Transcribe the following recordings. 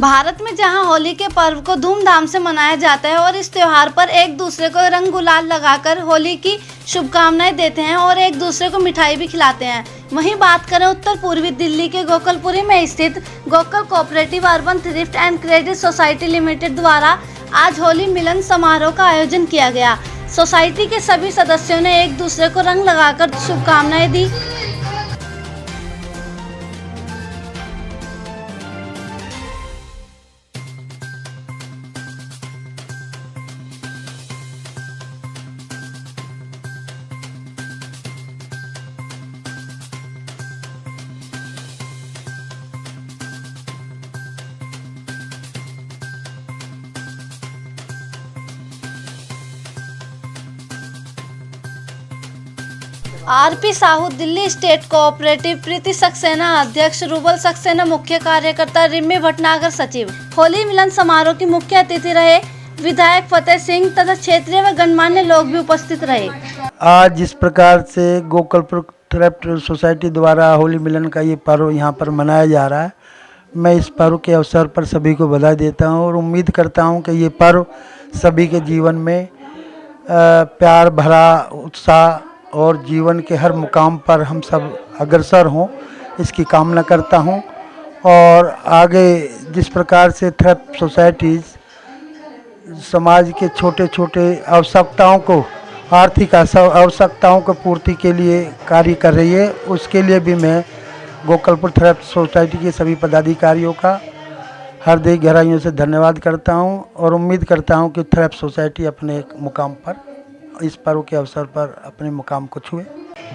भारत में जहां होली के पर्व को धूमधाम से मनाया जाता है और इस त्योहार पर एक दूसरे को रंग गुलाल लगाकर होली की शुभकामनाएं देते हैं और एक दूसरे को मिठाई भी खिलाते हैं, वहीं बात करें उत्तर पूर्वी दिल्ली के गोकुलपुरी में स्थित Gokul cooperative urban thrift and credit society limited द्वारा आज होली मिलन समारोह का आयोजन किया गया। सोसाइटी के सभी सदस्यों ने एक दूसरे को रंग लगाकर शुभकामनाएं दी। RP Sahu Delhi state cooperative, Preeti Saxena अध्यक्ष, रूबल सक्सेना मुख्य कार्यकर्ता, रिम्मी भटनागर सचिव। होली मिलन समारोह की मुख्य अतिथि रहे विधायक फतेह सिंह तथा क्षेत्रीय व गणमान्य लोग भी उपस्थित रहे। आज जिस प्रकार से गोकुलपुर थ्रिफ्ट सोसाइटी द्वारा होली मिलन का ये पर्व यहाँ पर मनाया जा रहा है, मैं इस पर्व के अवसर पर सभी को बधाई देता हूँ और उम्मीद करता हूँ कि ये पर्व सभी के जीवन में प्यार भरा उत्साह और जीवन के हर मुकाम पर हम सब अग्रसर हों, इसकी कामना करता हूं। और आगे जिस प्रकार से थ्रिफ्ट सोसाइटीज़ समाज के छोटे छोटे आवश्यकताओं को, आर्थिक आवश्यकताओं को पूर्ति के लिए कार्य कर रही है, उसके लिए भी मैं गोकुलपुर थ्रिफ्ट सोसाइटी के सभी पदाधिकारियों का हृदय गहराइयों से धन्यवाद करता हूं और उम्मीद करता हूं कि थ्रिफ्ट सोसाइटी अपने मुकाम पर, इस पर्व के अवसर पर अपने मुकाम को छुए।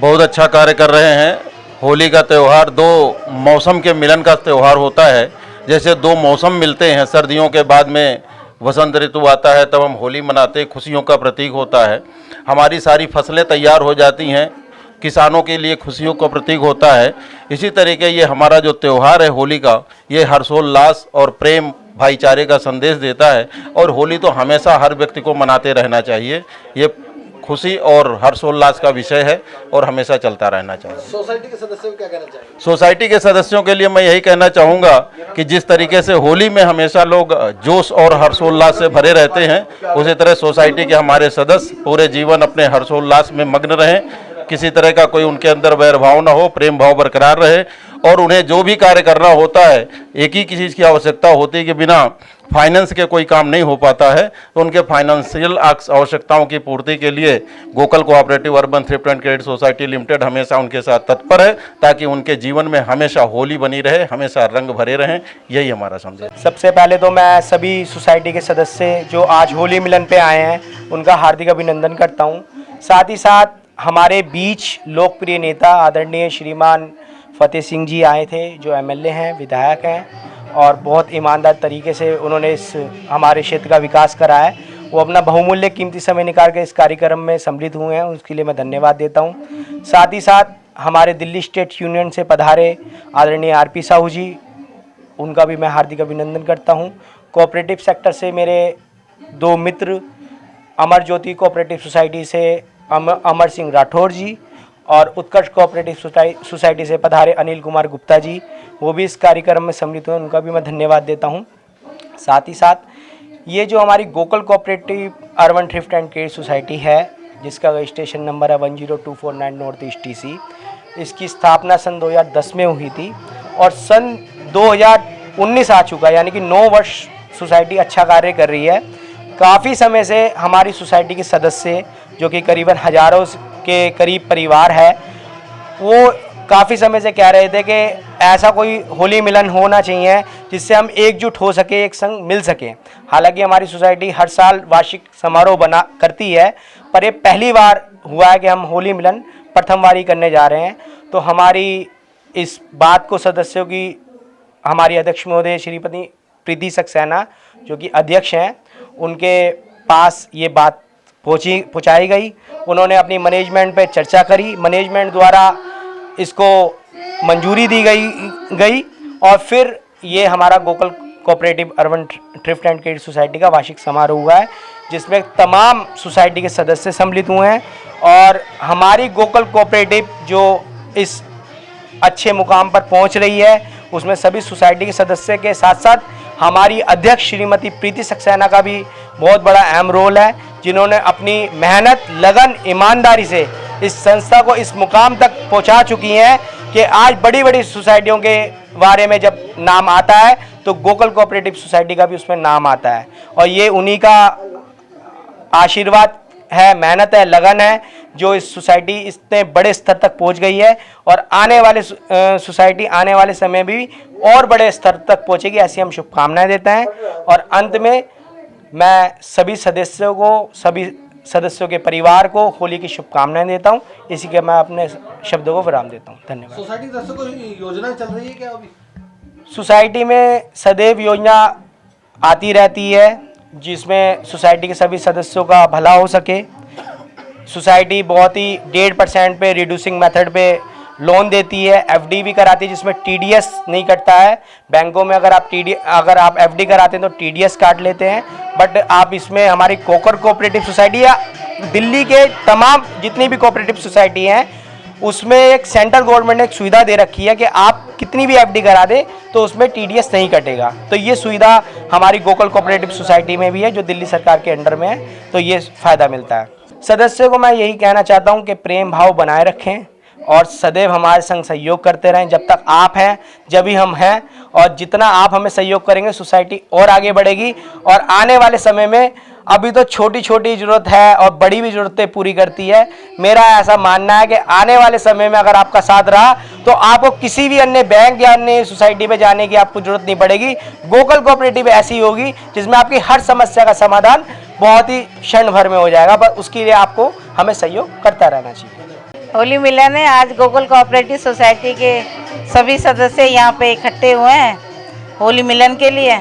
बहुत अच्छा कार्य कर रहे हैं। होली का त्यौहार दो मौसम के मिलन का त्यौहार होता है। जैसे दो मौसम मिलते हैं, सर्दियों के बाद में वसंत ऋतु आता है, तब हम होली मनाते, खुशियों का प्रतीक होता है। हमारी सारी फसलें तैयार हो जाती हैं, किसानों के लिए खुशियों का प्रतीक होता है। इसी तरीके ये हमारा जो त्यौहार है होली का, ये हर्षोल्लास और प्रेम भाईचारे का संदेश देता है और होली तो हमेशा हर व्यक्ति को मनाते रहना चाहिए। ये खुशी और हर्षोल्लास का विषय है और हमेशा चलता रहना चाहिए। सोसाइटी के सदस्यों को क्या कहना चाहिए? सोसाइटी के सदस्यों के लिए मैं यही कहना चाहूँगा कि जिस तरीके से होली में हमेशा लोग जोश और हर्षोल्लास से भरे रहते हैं, उसी तरह सोसाइटी के हमारे सदस्य पूरे जीवन अपने हर्षोल्लास में मग्न रहें, किसी तरह का कोई उनके अंदर वैर भाव न हो, प्रेम भाव बरकरार रहे और उन्हें जो भी कार्य करना होता है, एक ही चीज़ की आवश्यकता होती है कि बिना फाइनेंस के कोई काम नहीं हो पाता है, तो उनके फाइनेंशियल आवश्यकताओं की पूर्ति के लिए Gokul cooperative urban thrift and credit society limited हमेशा उनके साथ तत्पर है, ताकि उनके जीवन में हमेशा होली बनी रहे, हमेशा रंग भरे रहें। यही हमारा संदेश। सबसे पहले तो मैं सभी सोसाइटी के सदस्य जो आज होली मिलन पे आए हैं, उनका हार्दिक अभिनंदन करता हूँ। साथ ही साथ हमारे बीच लोकप्रिय नेता आदरणीय श्रीमान फतेह सिंह जी आए थे, जो एमएलए हैं, विधायक हैं और बहुत ईमानदार तरीके से उन्होंने इस हमारे क्षेत्र का विकास करा है। वो अपना बहुमूल्य कीमती समय निकाल के इस कार्यक्रम में सम्मिलित हुए हैं, उसके लिए मैं धन्यवाद देता हूँ। साथ ही साथ हमारे दिल्ली स्टेट यूनियन से पधारे आदरणीय आरपी साहू जी, उनका भी मैं हार्दिक अभिनंदन करता हूँ। कोऑपरेटिव सेक्टर से मेरे दो मित्र, अमर ज्योति कोऑपरेटिव सोसाइटी से अमर सिंह राठौर जी और उत्कर्ष कोऑपरेटिव सोसाइटी से पधारे अनिल कुमार गुप्ता जी, वो भी इस कार्यक्रम में सम्मिलित हुए, उनका भी मैं धन्यवाद देता हूं। साथ ही साथ ये जो हमारी Gokul cooperative urban thrift and credit society है, जिसका रजिस्ट्रेशन नंबर है 10249 नॉर्थ ईस्ट टीसी, इसकी स्थापना सन 2010 में हुई थी और सन 2019 आ चुका है, यानी कि 9 वर्ष सोसाइटी अच्छा कार्य कर रही है। काफ़ी समय से हमारी सोसाइटी के सदस्य, जो कि करीबन हज़ारों के करीब परिवार है, वो काफ़ी समय से कह रहे थे कि ऐसा कोई होली मिलन होना चाहिए जिससे हम एकजुट हो सके, एक संग मिल सकें। हालांकि हमारी सोसाइटी हर साल वार्षिक समारोह बना करती है, पर ये पहली बार हुआ है कि हम होली मिलन प्रथम बार ही करने जा रहे हैं। तो हमारी इस बात को सदस्यों की हमारी अध्यक्ष महोदय श्रीमती प्रीति सक्सेना, जो कि अध्यक्ष हैं, उनके पास ये बात पहुँचाई गई। उन्होंने अपनी मैनेजमेंट पे चर्चा करी, मैनेजमेंट द्वारा इसको मंजूरी दी गई और फिर ये हमारा Gokul cooperative urban thrift and credit society का वार्षिक समारोह हुआ है, जिसमें तमाम सोसाइटी के सदस्य सम्मिलित हुए हैं और हमारी गोकुल कोऑपरेटिव जो इस अच्छे मुकाम पर पहुंच रही है, उसमें सभी सोसाइटी के सदस्य के साथ साथ हमारी अध्यक्ष श्रीमती प्रीति सक्सेना का भी बहुत बड़ा अहम रोल है, जिन्होंने अपनी मेहनत, लगन, ईमानदारी से इस संस्था को इस मुकाम तक पहुंचा चुकी हैं कि आज बड़ी बड़ी सोसाइटियों के बारे में जब नाम आता है तो गोकुल कोऑपरेटिव सोसाइटी का भी उसमें नाम आता है। और ये उन्हीं का आशीर्वाद है, मेहनत है, लगन है, जो इस सोसाइटी इतने बड़े स्तर तक पहुंच गई है और आने वाले सोसाइटी आने वाले समय भी और बड़े स्तर तक पहुंचेगी, ऐसी हम शुभकामनाएं देते हैं। और अंत में मैं सभी सदस्यों को, सभी सदस्यों के परिवार को होली की शुभकामनाएं देता हूं। इसी के मैं अपने शब्दों को विराम देता हूं। धन्यवाद। सोसाइटी की तरफ से कोई योजना चल रही है क्या अभी? सोसाइटी में सदैव योजना आती रहती है जिसमें सोसाइटी के सभी सदस्यों का भला हो सके। सोसाइटी बहुत ही 1.5% पे रिड्यूसिंग मेथड पे लोन देती है, एफडी भी कराती है जिसमें टीडीएस नहीं कटता है। बैंकों में अगर आप एफडी कराते हैं तो टीडीएस काट लेते हैं, बट आप इसमें हमारी गोकुल कोऑपरेटिव सोसाइटी या दिल्ली के तमाम जितनी भी कोऑपरेटिव सोसाइटी हैं उसमें एक सेंट्रल गवर्नमेंट ने एक सुविधा दे रखी है कि आप कितनी भी एफडी करा दे तो उसमें टीडीएस नहीं कटेगा। तो ये सुविधा हमारी गोकुल कोऑपरेटिव सोसाइटी में भी है जो दिल्ली सरकार के अंडर में है, तो ये फ़ायदा मिलता है। सदस्यों को मैं यही कहना चाहता हूँ कि प्रेम भाव बनाए रखें और सदैव हमारे संग सहयोग करते रहें। जब तक आप हैं जब ही हम हैं, और जितना आप हमें सहयोग करेंगे सोसाइटी और आगे बढ़ेगी। और आने वाले समय में अभी तो छोटी छोटी ज़रूरत है और बड़ी भी ज़रूरतें पूरी करती है। मेरा ऐसा मानना है कि आने वाले समय में अगर आपका साथ रहा तो आपको किसी भी अन्य बैंक या अन्य सोसाइटी में जाने की आपको ज़रूरत नहीं पड़ेगी। गोकुल कोऑपरेटिव ऐसी होगी जिसमें आपकी हर समस्या का समाधान बहुत ही क्षण भर में हो जाएगा, बस उसके लिए आपको हमें सहयोग करता रहना चाहिए। होली मिलन है, आज गोकुल कोऑपरेटिव सोसाइटी के सभी सदस्य यहाँ पे इकट्ठे हुए हैं होली मिलन के लिए,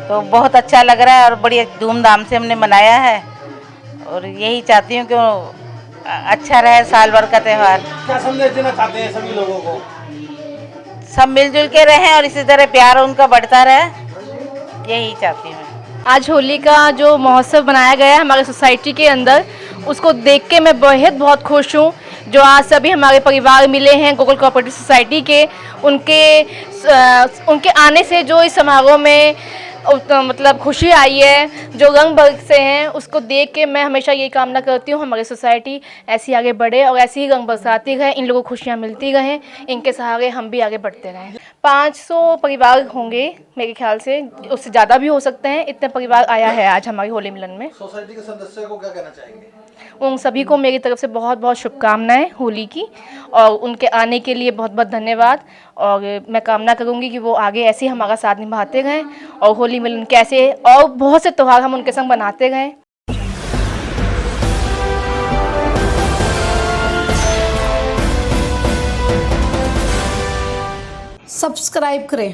तो बहुत अच्छा लग रहा है और बड़ी धूमधाम से हमने मनाया है। और यही चाहती हूँ कि अच्छा रहे साल भर का त्यौहार। क्या संदेश देना चाहते हैं सभी लोगों को? सब मिलजुल के रहें और इसी तरह प्यार उनका बढ़ता रहे, यही चाहती हूँ। आज होली का जो महोत्सव बनाया गया है हमारे सोसाइटी के अंदर, उसको देख के मैं बहुत खुश हूँ। जो आज सभी हमारे परिवार मिले हैं गोकुल कोऑपरेटिव सोसाइटी के, उनके आने से जो इस समारोह में मतलब खुशी आई है, जो रंग बरसे हैं, उसको देख के मैं हमेशा यही कामना करती हूँ हमारी सोसाइटी ऐसी आगे बढ़े और ऐसी ही रंग बरसाती रहे, इन लोगों को खुशियाँ मिलती रहें, इनके सहारे हम भी आगे बढ़ते रहें। 500 परिवार होंगे मेरे ख्याल से, उससे ज़्यादा भी हो सकते हैं, इतने परिवार आया है आज हमारी होली मिलन में। सोसाइटी के सदस्यों को क्या कहना चाहेंगे? उन सभी को मेरी तरफ से बहुत शुभकामनाएं होली की, और उनके आने के लिए बहुत धन्यवाद। और मैं कामना करूंगी कि वो आगे ऐसे ही हमारा साथ निभाते रहें और होली मिलन कैसे और बहुत से त्यौहार हम उनके संग बनाते रहें। सब्सक्राइब करें।